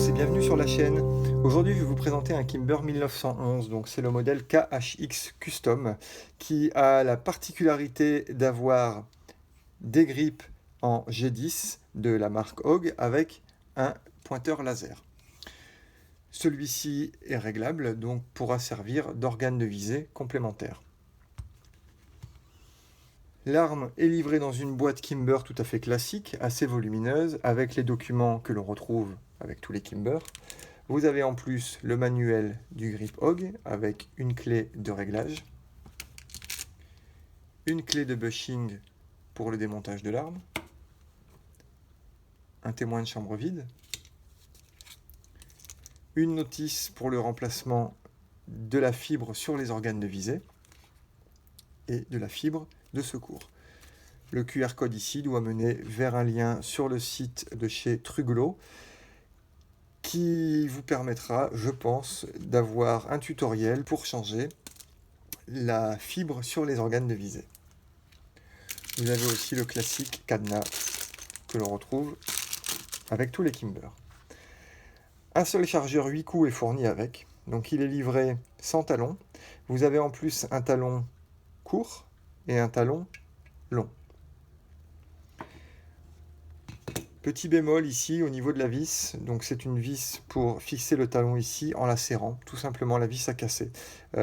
tous et bienvenue sur la chaîne. Aujourd'hui je vais vous présenter un Kimber 1911, donc c'est le modèle KHX Custom qui a la particularité d'avoir des grippes en G10 de la marque Hog avec un pointeur laser. Celui-ci est réglable, donc pourra servir d'organe de visée complémentaire. L'arme est livrée dans une boîte Kimber tout à fait classique, assez volumineuse, avec les documents que l'on retrouve avec tous les Kimber. Vous avez en plus le manuel du grip Hog avec une clé de réglage, une clé de bushing pour le démontage de l'arme, un témoin de chambre vide, une notice pour le remplacement de la fibre sur les organes de visée et de la fibre de secours. Le QR code ici doit mener vers un lien sur le site de chez Truglo qui vous permettra, je pense, d'avoir un tutoriel pour changer la fibre sur les organes de visée. Vous avez aussi le classique cadenas que l'on retrouve avec tous les Kimber. Un seul chargeur 8 coups est fourni avec, donc il est livré sans talon. Vous avez en plus un talon court et un talon long. Petit bémol ici au niveau de la vis, donc c'est une vis pour fixer le talon ici en la serrant, tout simplement la vis a cassé.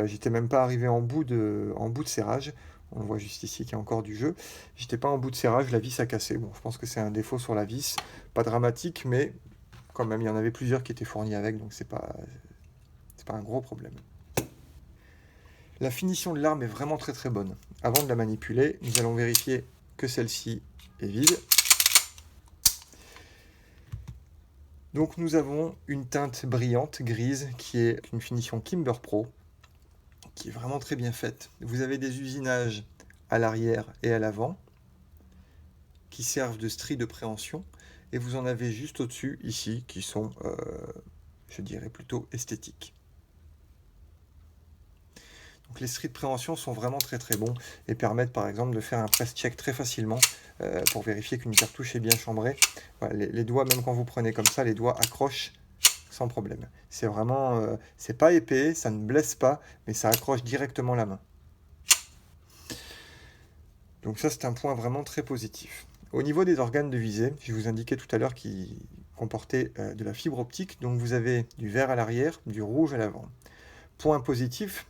J'étais même pas arrivé en bout de serrage, on le voit juste ici qu'il y a encore du jeu. J'étais pas en bout de serrage, la vis a cassé. Bon, je pense que c'est un défaut sur la vis, pas dramatique, mais quand même il y en avait plusieurs qui étaient fournis avec, donc c'est pas un gros problème. La finition de l'arme est vraiment très bonne. Avant de la manipuler, nous allons vérifier que celle-ci est vide. Donc nous avons une teinte brillante, grise, qui est une finition Kimber Pro, qui est vraiment très bien faite. Vous avez des usinages à l'arrière et à l'avant, qui servent de stries de préhension, et vous en avez juste au-dessus, ici, qui sont, je dirais, plutôt esthétiques. Donc les stries de préhension sont vraiment très bons et permettent par exemple de faire un press check très facilement pour vérifier qu'une cartouche est bien chambrée. Voilà, les doigts, même quand vous prenez comme ça, les doigts accrochent sans problème. C'est vraiment, c'est pas épais, ça ne blesse pas, mais ça accroche directement la main. Donc ça c'est un point vraiment très positif. Au niveau des organes de visée, je vous indiquais tout à l'heure qu'ils comportaient de la fibre optique, donc vous avez du vert à l'arrière, du rouge à l'avant. Point positif,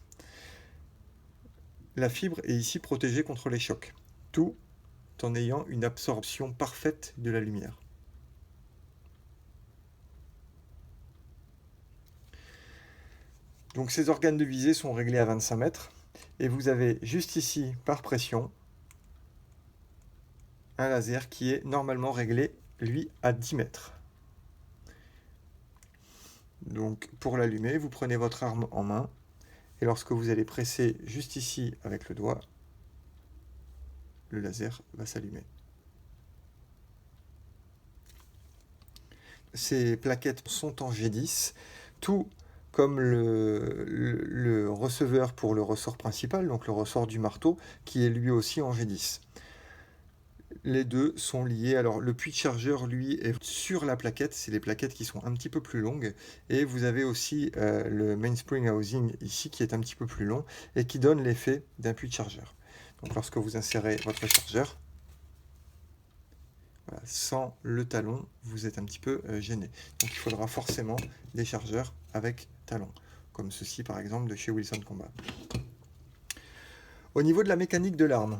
la fibre est ici protégée contre les chocs, tout en ayant une absorption parfaite de la lumière. Donc ces organes de visée sont réglés à 25 mètres, et vous avez juste ici, par pression, un laser qui est normalement réglé, lui, à 10 mètres. Donc pour l'allumer, vous prenez votre arme en main, et lorsque vous allez presser juste ici avec le doigt, le laser va s'allumer. Ces plaquettes sont en G10, tout comme le receveur pour le ressort principal, donc le ressort du marteau, qui est lui aussi en G10. Les deux sont liés. Alors le puits de chargeur, lui, est sur la plaquette. C'est les plaquettes qui sont un petit peu plus longues. Et vous avez aussi le mainspring housing ici qui est un petit peu plus long et qui donne l'effet d'un puits de chargeur. Donc lorsque vous insérez votre chargeur, voilà, sans le talon, vous êtes un petit peu gêné. Donc il faudra forcément des chargeurs avec talon, comme ceci par exemple de chez Wilson Combat. Au niveau de la mécanique de l'arme,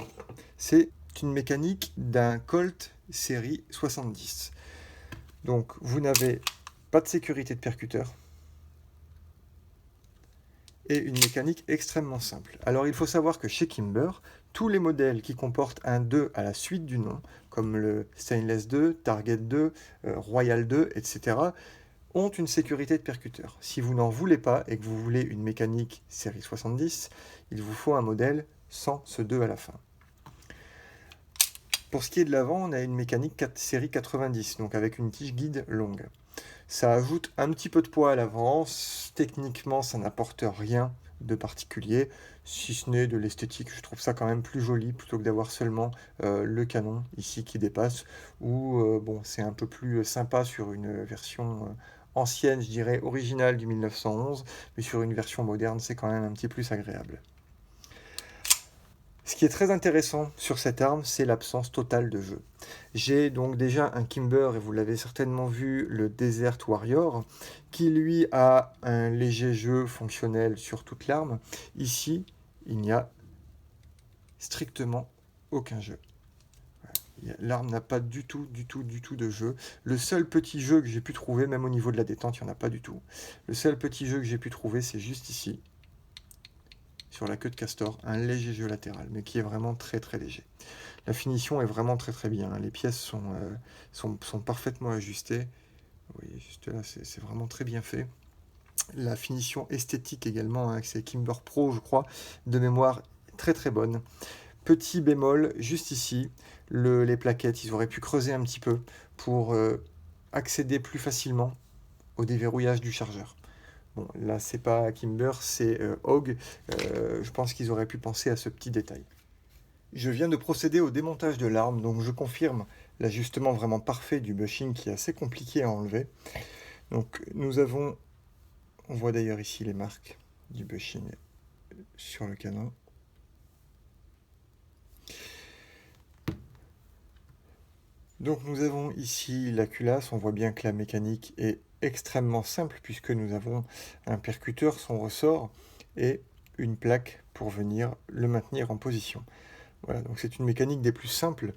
c'est une mécanique d'un Colt série 70. Donc vous n'avez pas de sécurité de percuteur et une mécanique extrêmement simple. Alors il faut savoir que chez Kimber, tous les modèles qui comportent un 2 à la suite du nom, comme le Stainless 2, Target 2, Royal 2, etc., ont une sécurité de percuteur. Si vous n'en voulez pas et que vous voulez une mécanique série 70, il vous faut un modèle sans ce 2 à la fin. Pour ce qui est de l'avant, on a une mécanique série 90, donc avec une tige guide longue. Ça ajoute un petit peu de poids à l'avant, techniquement ça n'apporte rien de particulier, si ce n'est de l'esthétique. Je trouve ça quand même plus joli plutôt que d'avoir seulement le canon ici qui dépasse, ou bon, c'est un peu plus sympa sur une version ancienne, je dirais originale du 1911, mais sur une version moderne, c'est quand même un petit peu plus agréable. Ce qui est très intéressant sur cette arme, c'est l'absence totale de jeu. J'ai donc déjà un Kimber, et vous l'avez certainement vu, le Desert Warrior, qui lui a un léger jeu fonctionnel sur toute l'arme. Ici, il n'y a strictement aucun jeu. L'arme n'a pas du tout de jeu. Le seul petit jeu que j'ai pu trouver, même au niveau de la détente, il n'y en a pas du tout. Le seul petit jeu que j'ai pu trouver, c'est juste ici, sur la queue de castor, un léger jeu latéral, mais qui est vraiment très léger. La finition est vraiment très bien. Les pièces sont parfaitement ajustées. Vous voyez, juste là, c'est vraiment très bien fait. La finition esthétique également, hein, c'est Kimber Pro, je crois, de mémoire, très bonne. Petit bémol, juste ici, les plaquettes, ils auraient pu creuser un petit peu pour accéder plus facilement au déverrouillage du chargeur. Bon, là, c'est pas Kimber, c'est Hog. Je pense qu'ils auraient pu penser à ce petit détail. Je viens de procéder au démontage de l'arme, donc je confirme l'ajustement vraiment parfait du bushing qui est assez compliqué à enlever. Donc nous avons, on voit d'ailleurs ici les marques du bushing sur le canon. Donc nous avons ici la culasse, on voit bien que la mécanique est extrêmement simple puisque nous avons un percuteur, son ressort et une plaque pour venir le maintenir en position. Voilà, donc c'est une mécanique des plus simples.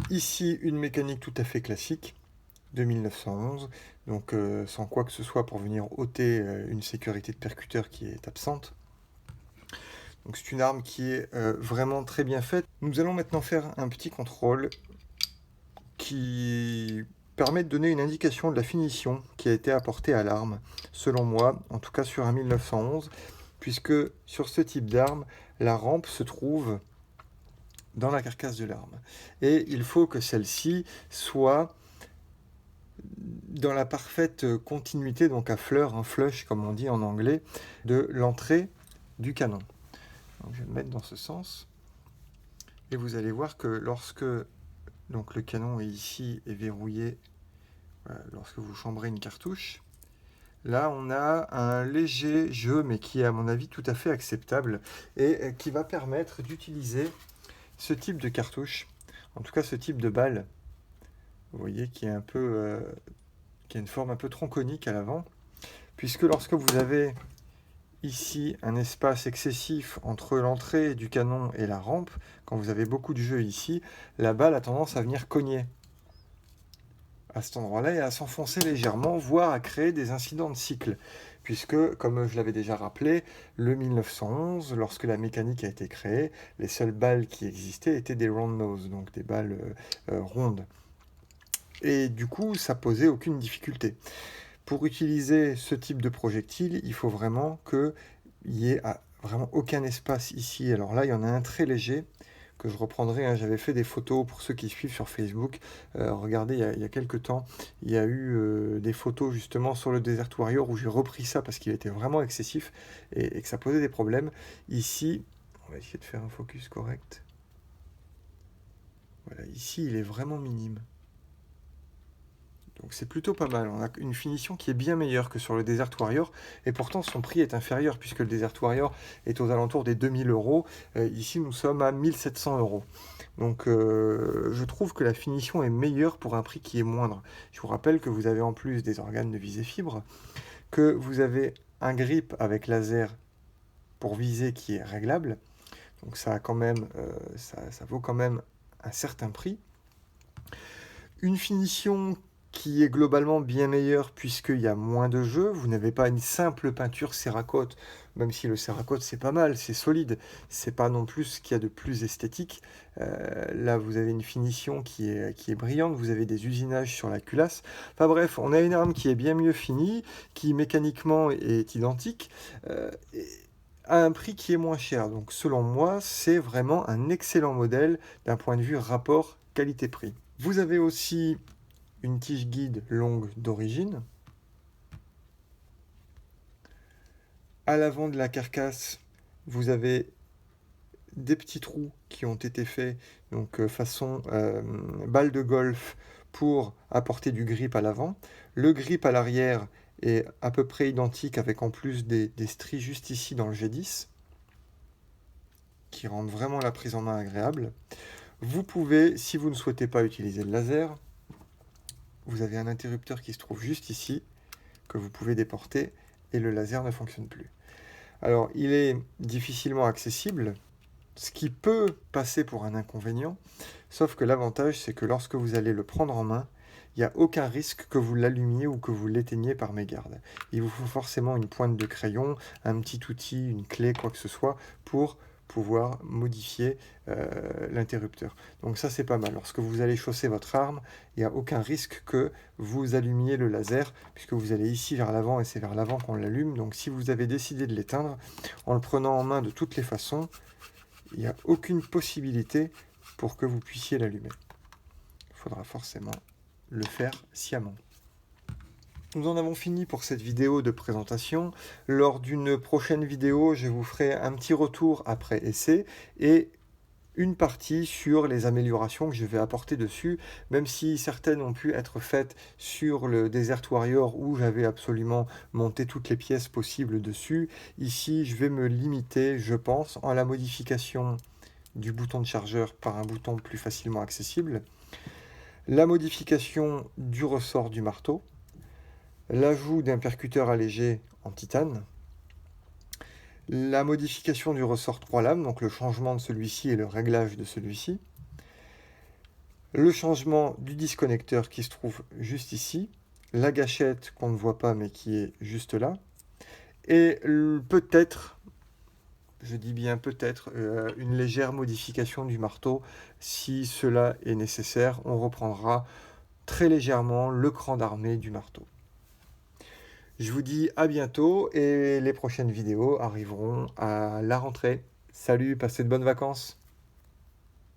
Ici, une mécanique tout à fait classique de 1911, donc sans quoi que ce soit pour venir ôter une sécurité de percuteur qui est absente. Donc c'est une arme qui est vraiment très bien faite. Nous allons maintenant faire un petit contrôle qui permet de donner une indication de la finition qui a été apportée à l'arme, selon moi, en tout cas sur un 1911, puisque sur ce type d'arme, la rampe se trouve dans la carcasse de l'arme. Et il faut que celle-ci soit dans la parfaite continuité, donc à fleur, un flush comme on dit en anglais, de l'entrée du canon. Donc je vais me mettre dans ce sens. Et vous allez voir que lorsque donc, le canon est ici et verrouillé, voilà, lorsque vous chambrez une cartouche, là on a un léger jeu, mais qui est à mon avis tout à fait acceptable, et qui va permettre d'utiliser ce type de cartouche, en tout cas ce type de balle, vous voyez, qui est un peu, qui a une forme un peu tronconique à l'avant, puisque lorsque vous avez ici un espace excessif entre l'entrée du canon et la rampe, quand vous avez beaucoup de jeu ici, la balle a tendance à venir cogner à cet endroit-là et à s'enfoncer légèrement, voire à créer des incidents de cycle. Puisque, comme je l'avais déjà rappelé, le 1911, lorsque la mécanique a été créée, les seules balles qui existaient étaient des round nose, donc des balles rondes. Et du coup, ça posait aucune difficulté. Pour utiliser ce type de projectile, il faut vraiment qu'il n'y ait vraiment aucun espace ici. Alors là, il y en a un très léger que je reprendrai, hein. J'avais fait des photos pour ceux qui suivent sur Facebook. Regardez, il y a quelques temps, il y a eu des photos justement sur le Desert Warrior où j'ai repris ça parce qu'il était vraiment excessif et que ça posait des problèmes. Ici, on va essayer de faire un focus correct. Voilà, ici, il est vraiment minime. Donc c'est plutôt pas mal, on a une finition qui est bien meilleure que sur le Desert Warrior, et pourtant son prix est inférieur, puisque le Desert Warrior est aux alentours des 2000 €, ici nous sommes à 1700 €. Donc je trouve que la finition est meilleure pour un prix qui est moindre. Je vous rappelle que vous avez en plus des organes de visée fibre, que vous avez un grip avec laser pour viser qui est réglable, donc ça a quand même, ça vaut quand même un certain prix. Une finition qui est globalement bien meilleure puisqu'il y a moins de jeu. Vous n'avez pas une simple peinture céracote, même si le céracote c'est pas mal, c'est solide, c'est pas non plus ce qu'il y a de plus esthétique. Là vous avez une finition qui est brillante, vous avez des usinages sur la culasse. Enfin bref, on a une arme qui est bien mieux finie, qui mécaniquement est identique, à un prix qui est moins cher. Donc selon moi, c'est vraiment un excellent modèle d'un point de vue rapport qualité-prix. Vous avez aussi une tige guide longue d'origine. À l'avant de la carcasse, vous avez des petits trous qui ont été faits donc façon balle de golf pour apporter du grip à l'avant. Le grip à l'arrière est à peu près identique avec en plus des stries juste ici dans le G10 qui rendent vraiment la prise en main agréable. Vous pouvez, si vous ne souhaitez pas utiliser le laser, vous avez un interrupteur qui se trouve juste ici que vous pouvez déporter et le laser ne fonctionne plus. Alors, il est difficilement accessible, ce qui peut passer pour un inconvénient, sauf que l'avantage, c'est que lorsque vous allez le prendre en main, il n'y a aucun risque que vous l'allumiez ou que vous l'éteigniez par mégarde. Il vous faut forcément une pointe de crayon, un petit outil, une clé, quoi que ce soit, pour pouvoir modifier l'interrupteur. Donc ça, c'est pas mal. Lorsque vous allez chausser votre arme, il n'y a aucun risque que vous allumiez le laser, puisque vous allez ici vers l'avant, et c'est vers l'avant qu'on l'allume. Donc si vous avez décidé de l'éteindre, en le prenant en main de toutes les façons, il n'y a aucune possibilité pour que vous puissiez l'allumer. Il faudra forcément le faire sciemment. Nous en avons fini pour cette vidéo de présentation. Lors d'une prochaine vidéo, je vous ferai un petit retour après essai et une partie sur les améliorations que je vais apporter dessus, même si certaines ont pu être faites sur le Desert Warrior où j'avais absolument monté toutes les pièces possibles dessus. Ici, je vais me limiter, je pense, en la modification du bouton de chargeur par un bouton plus facilement accessible, la modification du ressort du marteau, l'ajout d'un percuteur allégé en titane, la modification du ressort 3 lames, donc le changement de celui-ci et le réglage de celui-ci, le changement du disconnecteur qui se trouve juste ici, la gâchette qu'on ne voit pas mais qui est juste là, et peut-être, je dis bien peut-être, une légère modification du marteau si cela est nécessaire. On reprendra très légèrement le cran d'armée du marteau. Je vous dis à bientôt et les prochaines vidéos arriveront à la rentrée. Salut, passez de bonnes vacances!